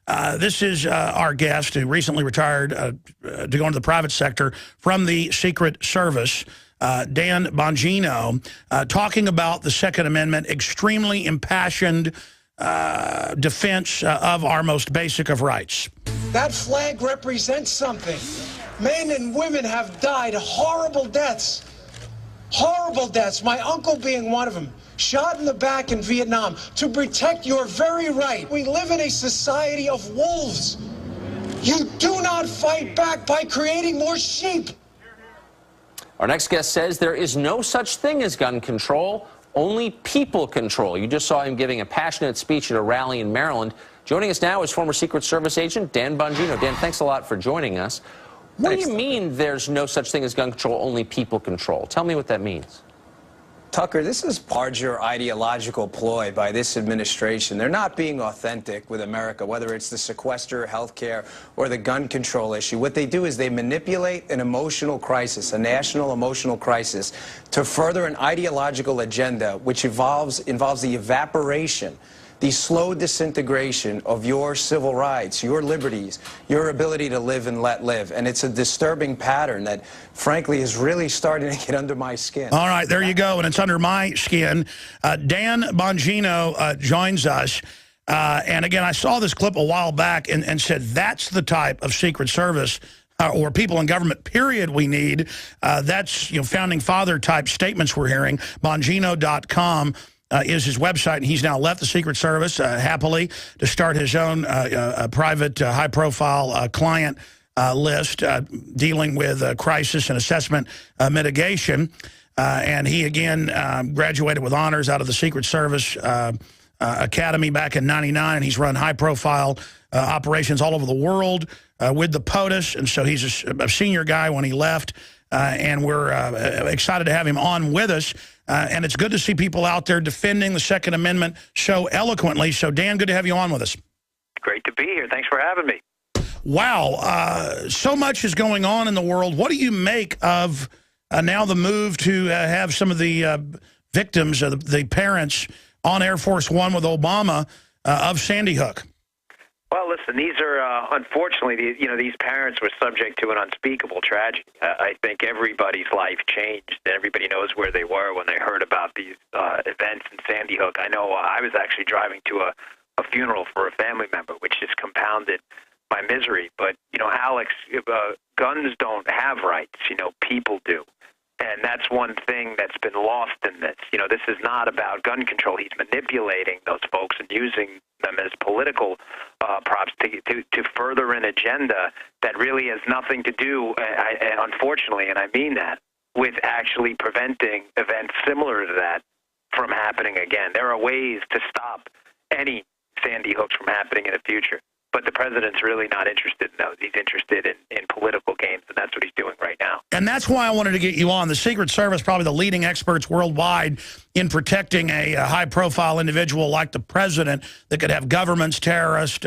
This is our guest who recently retired to go into the private sector from the Secret Service, Dan Bongino, talking about the Second Amendment, extremely impassioned defense of our most basic of rights. That flag represents something. Men and women have died horrible deaths. Horrible deaths. My uncle being one of them. Shot in the back in Vietnam to protect your very right. We live in a society of wolves. You do not fight back by creating more sheep. Our next guest says there is no such thing as gun control, only people control. You just saw him giving a passionate speech at a rally in Maryland. Joining us now is former Secret Service agent Dan Bongino. Dan, thanks a lot for joining us. What do you mean there's no such thing as gun control, only people control? Tell me what that means. Tucker, this is larger ideological ploy by this administration. They're not being authentic with America, whether it's the sequester, health care, or the gun control issue. What they do is they manipulate an emotional crisis, a national emotional crisis, to further an ideological agenda which involves the evaporation, the slow disintegration of your civil rights, your liberties, your ability to live and let live. And it's a disturbing pattern that, frankly, is really starting to get under my skin. All right, there you go, and it's under my skin. Dan Bongino joins us. And again, I saw this clip a while back and said that's the type of Secret Service or people in government, period, we need. That's, founding father type statements we're hearing. Bongino.com. Is his website, and he's now left the Secret Service happily to start his own private, high-profile client list dealing with crisis and assessment mitigation. And he, again, graduated with honors out of the Secret Service Academy back in '99, and he's run high-profile operations all over the world with the POTUS, and so he's a senior guy when he left, and we're excited to have him on with us. And it's good to see people out there defending the Second Amendment so eloquently. So, Dan, good to have you on with us. Great to be here. Thanks for having me. Wow. So much is going on in the world. What do you make of now the move to have some of the victims, the parents, on Air Force One with Obama of Sandy Hook? Well, listen, these are, unfortunately, these parents were subject to an unspeakable tragedy. I think everybody's life changed, and everybody knows where they were when they heard about these events in Sandy Hook. I know I was actually driving to a funeral for a family member, which just compounded my misery. But, Alex, guns don't have rights. People do. And that's one thing that's been lost in this. This is not about gun control. He's manipulating those folks and using them as political props to further an agenda that really has nothing to do, unfortunately, and I mean that, with actually preventing events similar to that from happening again. There are ways to stop any Sandy Hooks from happening in the future. But the president's really not interested in those. He's interested in political games, and that's what he's doing right now. And that's why I wanted to get you on. The Secret Service, probably the leading experts worldwide in protecting a high-profile individual like the president that could have governments, terrorists,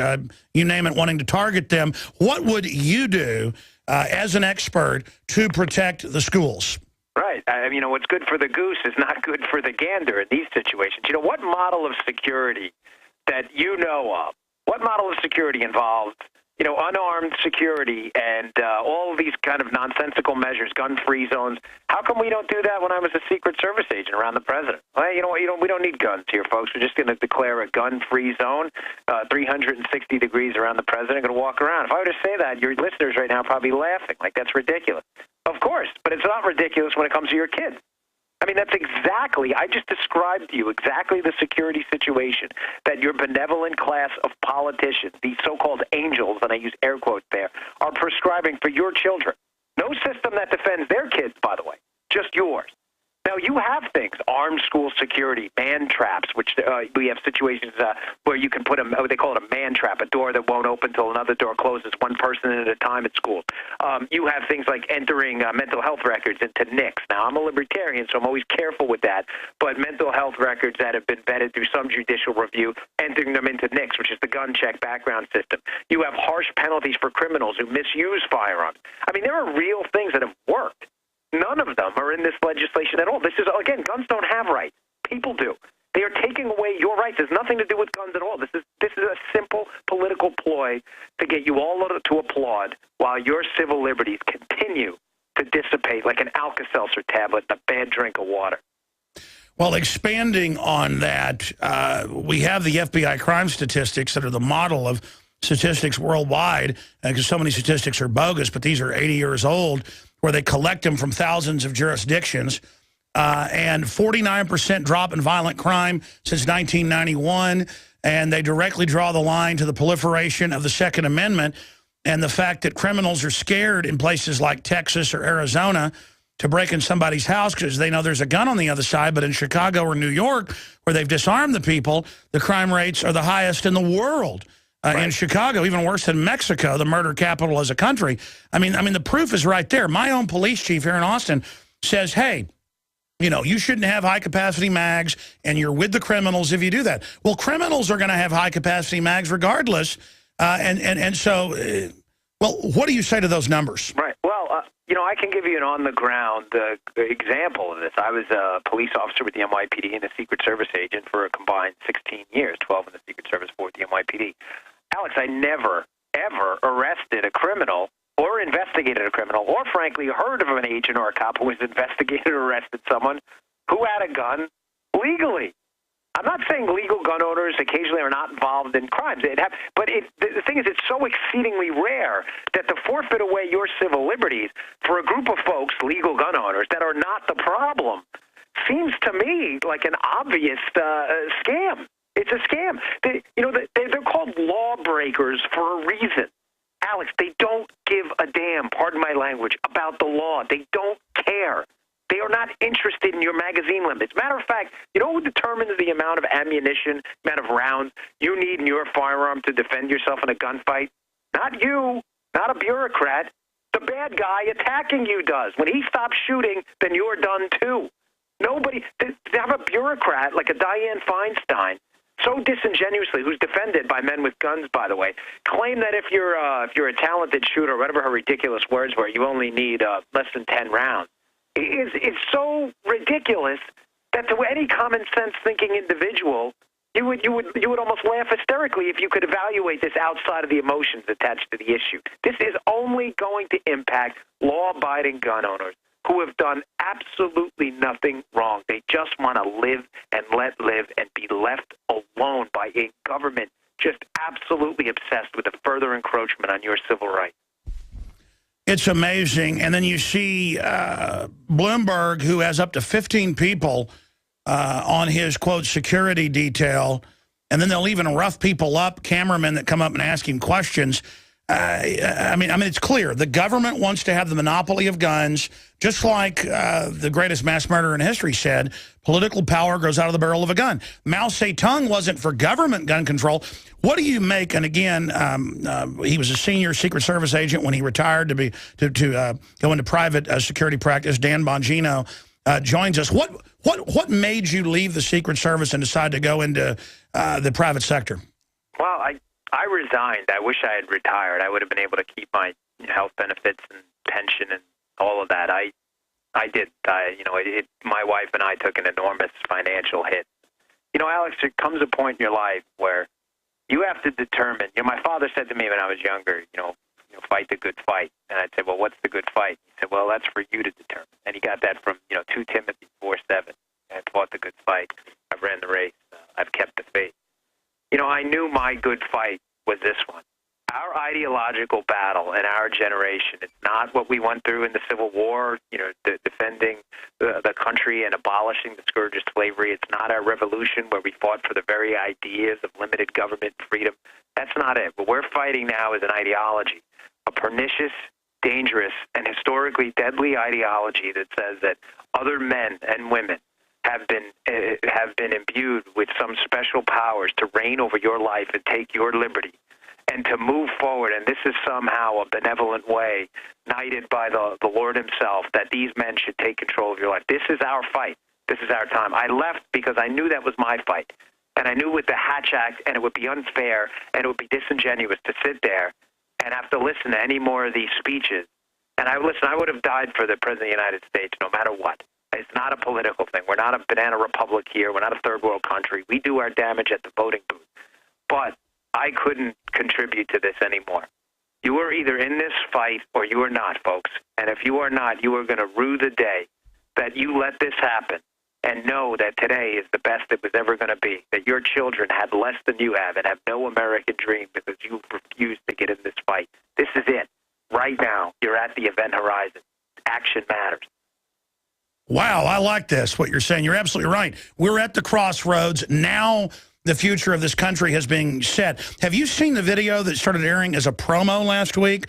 you name it, wanting to target them. What would you do as an expert to protect the schools? Right. What's good for the goose is not good for the gander in these situations. What model of security that you know of, what model of security involves, unarmed security and all of these kind of nonsensical measures, gun-free zones? How come we don't do that when I was a Secret Service agent around the president? Well, you know what? We don't need guns here, folks. We're just going to declare a gun-free zone, 360 degrees around the president, going to walk around. If I were to say that, your listeners right now are probably laughing, like that's ridiculous. Of course, but it's not ridiculous when it comes to your kids. That's exactly, I just described to you exactly the security situation that your benevolent class of politicians, these so-called angels, and I use air quotes there, are prescribing for your children. No system that defends their kids, by the way, just yours. Now, you have things, armed school security, man traps, which we have situations where you can put they call it a man trap, a door that won't open until another door closes, one person at a time at school. You have things like entering mental health records into NICS. Now, I'm a libertarian, so I'm always careful with that, but mental health records that have been vetted through some judicial review, entering them into NICS, which is the gun check background system. You have harsh penalties for criminals who misuse firearms. There are real things that have worked. None of them are in this legislation at all. This is, again, guns don't have rights. People do. They are taking away your rights. There's nothing to do with guns at all. This is a simple political ploy to get you all to applaud while your civil liberties continue to dissipate like an Alka-Seltzer tablet in a bad drink of water. Well, expanding on that, we have the FBI crime statistics that are the model of statistics worldwide, because so many statistics are bogus, but these are 80 years old, where they collect them from thousands of jurisdictions. And 49% drop in violent crime since 1991. And they directly draw the line to the proliferation of the Second Amendment and the fact that criminals are scared in places like Texas or Arizona to break in somebody's house because they know there's a gun on the other side. But in Chicago or New York, where they've disarmed the people, the crime rates are the highest in the world. In Chicago, even worse than Mexico, the murder capital as a country. I mean, the proof is right there. My own police chief here in Austin says, hey, you know, you shouldn't have high-capacity mags, and you're with the criminals if you do that. Well, criminals are going to have high-capacity mags regardless. So, well, what do you say to those numbers? Right. Well, you know, I can give you an on-the-ground example of this. I was a police officer with the NYPD and a Secret Service agent for a combined 16 years, 12 in the Secret Service, 4 with the NYPD. Alex, I never, ever arrested a criminal or investigated a criminal, or frankly heard of an agent or a cop who has investigated or arrested someone who had a gun legally. I'm not saying legal gun owners occasionally are not involved in crimes. But the thing is, it's so exceedingly rare that to forfeit away your civil liberties for a group of folks, legal gun owners, that are not the problem, seems to me like an obvious scam. It's a scam. They're called lawbreakers for a reason. Alex, they don't give a damn, pardon my language, about the law. They don't care. They are not interested in your magazine limits. Matter of fact, you know who determines the amount of ammunition, amount of rounds you need in your firearm to defend yourself in a gunfight? Not you, not a bureaucrat. The bad guy attacking you does. When he stops shooting, then you're done too. Nobody, to have a bureaucrat like a Dianne Feinstein, so disingenuously, who's defended by men with guns, by the way, claim that if you're a talented shooter, whatever her ridiculous words were, you only need less than 10 rounds. It's so ridiculous that to any common sense thinking individual, you would almost laugh hysterically if you could evaluate this outside of the emotions attached to the issue. This is only going to impact law-abiding gun owners who have done absolutely nothing wrong. They just want to live and let live and be left alone by a government just absolutely obsessed with a further encroachment on your civil rights. It's amazing. And then you see Bloomberg, who has up to 15 people on his, quote, security detail, and then they'll even rough people up, cameramen that come up and ask him questions. I mean, it's clear. The government wants to have the monopoly of guns, just like the greatest mass murderer in history said, political power grows out of the barrel of a gun. Mao Zedong wasn't for government gun control. What do you make, and again, he was a senior Secret Service agent when he retired to go into private security practice. Dan Bongino joins us. What made you leave the Secret Service and decide to go into the private sector? Well, I resigned. I wish I had retired. I would have been able to keep my health benefits and pension and all of that. I did. My wife and I took an enormous financial hit. You know, Alex, there comes a point in your life where you have to determine. You know, my father said to me when I was younger, fight the good fight. And I'd say, well, what's the good fight? He said, well, that's for you to determine. And he got that from, 2 Timothy 4:7. I fought the good fight. I've ran the race. I've kept the faith. I knew my good fight was this one. Our ideological battle in our generation is not what we went through in the Civil War, defending the country and abolishing the scourge of slavery. It's not our revolution where we fought for the very ideas of limited government freedom. That's not it. What we're fighting now is an ideology, a pernicious, dangerous, and historically deadly ideology that says that other men and women have been imbued with some special powers to reign over your life and take your liberty and to move forward. And this is somehow a benevolent way, knighted by the Lord himself, that these men should take control of your life. This is our fight. This is our time. I left because I knew that was my fight. And I knew with the Hatch Act, and it would be unfair, and it would be disingenuous to sit there and have to listen to any more of these speeches. And I would have died for the President of the United States no matter what. It's not a political thing. We're not a banana republic here. We're not a third world country. We do our damage at the voting booth. But I couldn't contribute to this anymore. You are either in this fight or you are not, folks. And if you are not, you are going to rue the day that you let this happen and know that today is the best it was ever going to be, that your children had less than you have and have no American dream because you refused to get in this fight. This is it. Right now, you're at the event horizon. Action matters. Wow, I like this, what you're saying. You're absolutely right. We're at the crossroads. Now the future of this country has been set. Have you seen the video that started airing as a promo last week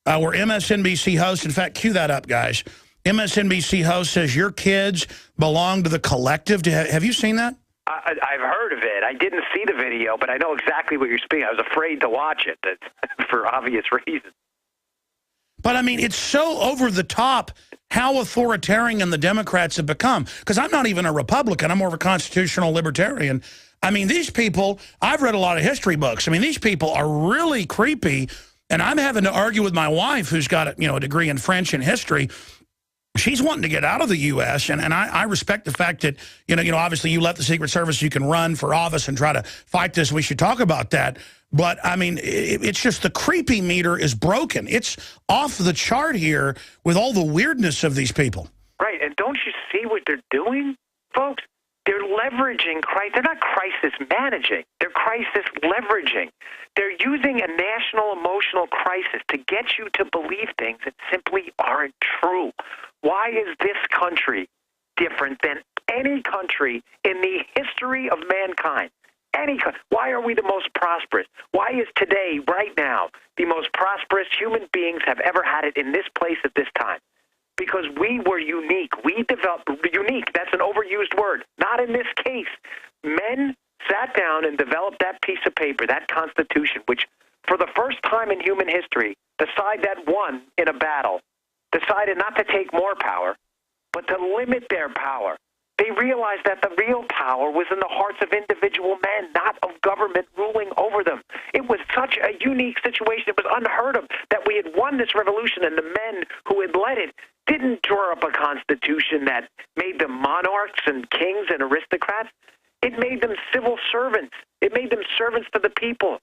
where MSNBC host, in fact, cue that up, guys. MSNBC host says your kids belong to the collective. Have you seen that? I've heard of it. I didn't see the video, but I know exactly what you're speaking. I was afraid to watch it for obvious reasons. But, I mean, it's so over the top how authoritarian the Democrats have become. Because I'm not even a Republican. I'm more of a constitutional libertarian. I mean, these people, I've read a lot of history books. I mean, these people are really creepy. And I'm having to argue with my wife, who's got a degree in French and history. She's wanting to get out of the U.S., and I respect the fact that, obviously you left the Secret Service, you can run for office and try to fight this. We should talk about that. But, I mean, it's just the creepy meter is broken. It's off the chart here with all the weirdness of these people. Right, and don't you see what they're doing, folks? They're leveraging crisis. They're not crisis managing. They're crisis leveraging. They're using a national emotional crisis to get you to believe things that simply aren't true. Why is this country different than any country in the history of mankind? Why are we the most prosperous? Why is today, right now, the most prosperous human beings have ever had it in this place at this time? Because we were unique. We developed unique. That's an overused word. Not in this case. Men sat down and developed that piece of paper, that Constitution, which for the first time in human history, the side that won in a battle decided not to take more power, but to limit their power. They realized that the real power was in the hearts of individual men, not of government ruling over them. It was such a unique situation. It was unheard of that we had won this revolution, and the men who had led it didn't draw up a constitution that made them monarchs and kings and aristocrats. It made them civil servants. It made them servants to the people.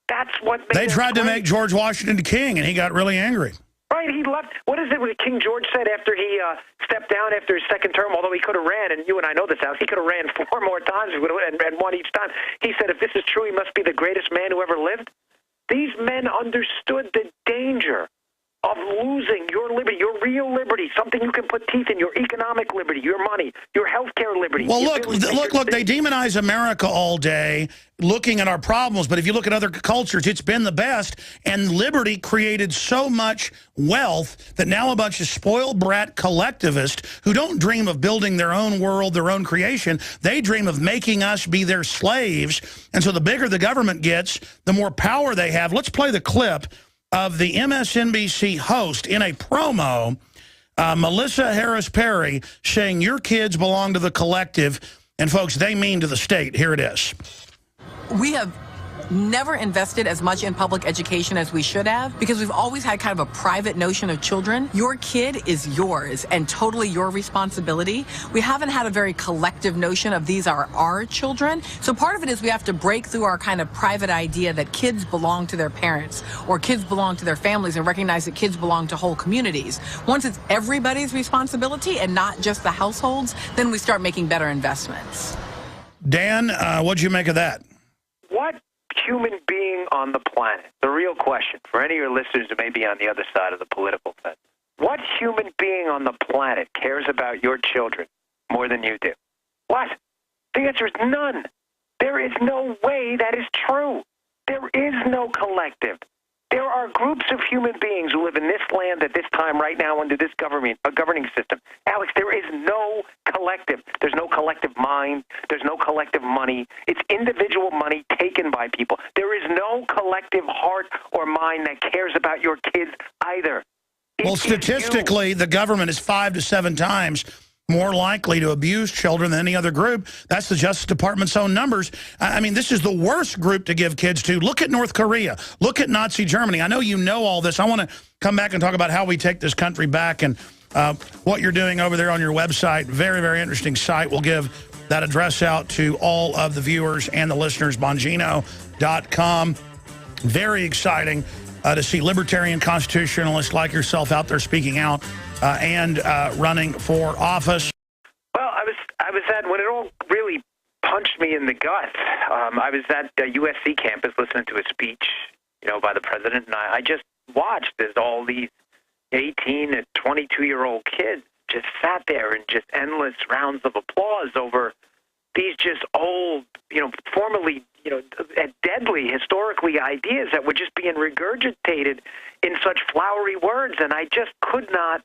That's what made They tried to make George Washington king, and he got really angry. Right, he left. What is it what King George said after he stepped down after his second term, although he could have ran, and you and I know this, Alex, he could have ran 4 more times and won each time. He said, if this is true, he must be the greatest man who ever lived. These men understood the danger of losing your liberty, your real liberty, something you can put teeth in, your economic liberty, your money, your healthcare liberty. Well, look, they demonize America all day looking at our problems, but if you look at other cultures, it's been the best, and liberty created so much wealth that now a bunch of spoiled brat collectivists who don't dream of building their own world, their own creation, they dream of making us be their slaves, and so the bigger the government gets, the more power they have. Let's play the clip of the MSNBC host in a promo, Melissa Harris Perry, saying your kids belong to the collective, and folks, they mean to the state. Here it is. We have never invested as much in public education as we should have because we've always had kind of a private notion of children. Your kid is yours and totally your responsibility. We haven't had a very collective notion of these are our children. So part of it is we have to break through our kind of private idea that kids belong to their parents or kids belong to their families and recognize that kids belong to whole communities. Once it's everybody's responsibility and not just the households, then we start making better investments. Dan, what'd you make of that? What human being on the planet, the real question for any of your listeners who may be on the other side of the political fence, what human being on the planet cares about your children more than you do? What? The answer is none. There is no way that is true. There is no collective. There are groups of human beings who live in this land at this time right now under this governing system. Alex, there is no collective. There's no collective mind. There's no collective money. It's individual money taken by people. There is no collective heart or mind that cares about your kids either. Well, statistically, the government is 5 to 7 times more likely to abuse children than any other group. That's the Justice Department's own numbers. I mean, this is the worst group to give kids to. Look at North Korea. Look at Nazi Germany. I know you know all this. I want to come back and talk about how we take this country back and what you're doing over there on your website. Very, very interesting site. We'll give that address out to all of the viewers and the listeners, Bongino.com. Very exciting to see libertarian constitutionalists like yourself out there speaking out and running for office. Well, I was at, when it all really punched me in the gut, I was at the USC campus listening to a speech, by the president, and I just watched as all these 18 and 22-year-old kids just sat there in just endless rounds of applause over these just old, formerly, deadly, historically ideas that were just being regurgitated in such flowery words, and I just could not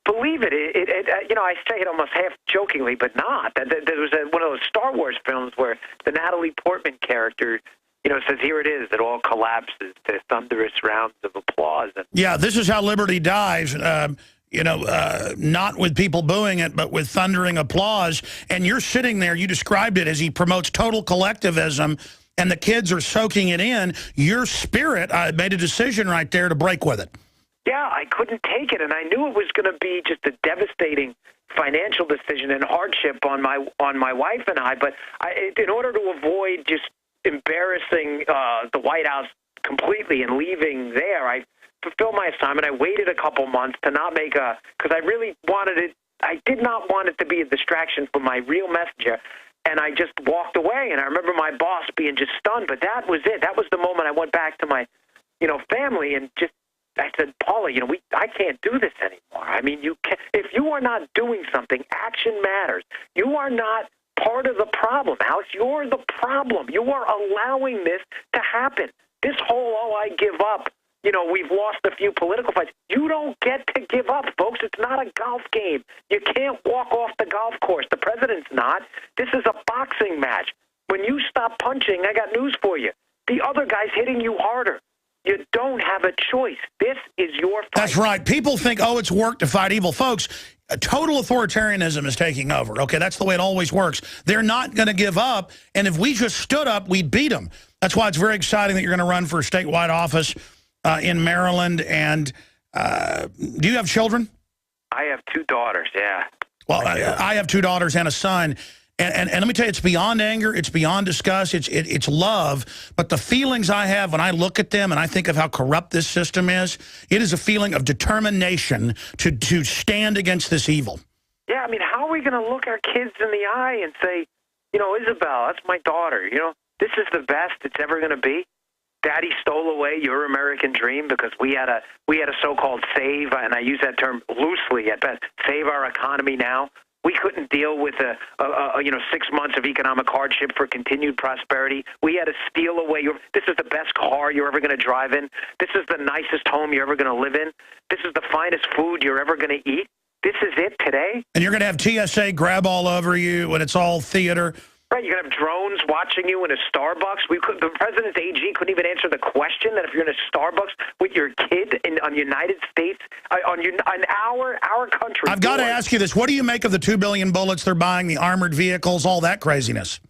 believe it. I say it almost half jokingly, but not. There was one of those Star Wars films where the Natalie Portman character, says, here it is, it all collapses to thunderous rounds of applause. And yeah, this is how liberty dies. Not with people booing it, but with thundering applause. And you're sitting there, you described it as he promotes total collectivism, and the kids are soaking it in. Your spirit made a decision right there to break with it. Yeah, I couldn't take it, and I knew it was going to be just a devastating financial decision and hardship on my wife and I. But in order to avoid just embarrassing the White House completely and leaving there, I fulfilled my assignment. I waited a couple months to not make because I really wanted it. I did not want it to be a distraction from my real messenger, and I just walked away. And I remember my boss being just stunned, but that was it. That was the moment I went back to my, family and just, I said, Paula, I can't do this anymore. I mean, if you are not doing something, action matters. You are not part of the problem, Alex. You're the problem. You are allowing this to happen. This whole, I give up, we've lost a few political fights. You don't get to give up, folks. It's not a golf game. You can't walk off the golf course. The president's not. This is a boxing match. When you stop punching, I got news for you. The other guy's hitting you harder. You don't have a choice. This is your fight. That's right. People think, it's work to fight evil. Folks, total authoritarianism is taking over. Okay, that's the way it always works. They're not going to give up, and if we just stood up, we'd beat them. That's why it's very exciting that you're going to run for a statewide office in Maryland. And do you have children? I have 2 daughters, yeah. Well, I have 2 daughters and a son. And let me tell you, it's beyond anger. It's beyond disgust. It's love. But the feelings I have when I look at them and I think of how corrupt this system is, it is a feeling of determination to stand against this evil. Yeah, I mean, how are we going to look our kids in the eye and say, Isabel, that's my daughter, this is the best it's ever going to be? Daddy stole away your American dream because we had a so-called save, and I use that term loosely at best, save our economy now. We couldn't deal with 6 months of economic hardship for continued prosperity. We had to steal away this is the best car you're ever going to drive in. This is the nicest home you're ever going to live in. This is the finest food you're ever going to eat. This is it today. And you're going to have TSA grab all over you when it's all theater. Right, you're going to have drones watching you in a Starbucks. The president's AG couldn't even answer the question that if you're in a Starbucks with your kid on United States, on our country. I've got to ask you this. What do you make of the 2 billion bullets they're buying, the armored vehicles, all that craziness?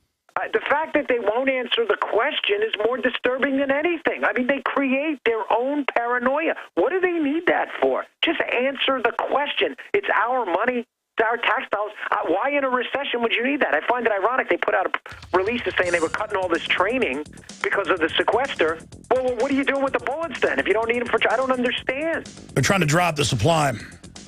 The fact that they won't answer the question is more disturbing than anything. I mean, they create their own paranoia. What do they need that for? Just answer the question. It's our money. Our tax dollars. Why in a recession would you need that? I find it ironic they put out a release saying they were cutting all this training because of the sequester. Well, what are you doing with the bullets then if you don't need them for? I don't understand. They're trying to drop the supply.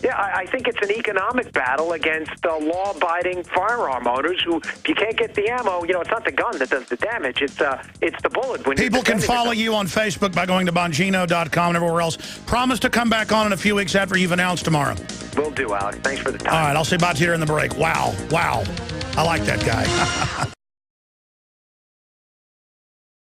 Yeah, I think it's an economic battle against law-abiding firearm owners who, if you can't get the ammo, it's not the gun that does the damage. It's the bullet. When people can follow you on Facebook by going to Bongino.com and everywhere else. Promise to come back on in a few weeks after you've announced tomorrow. Will do, Alex. Thanks for the time. All right, I'll say bye to you in the break. Wow. I like that guy.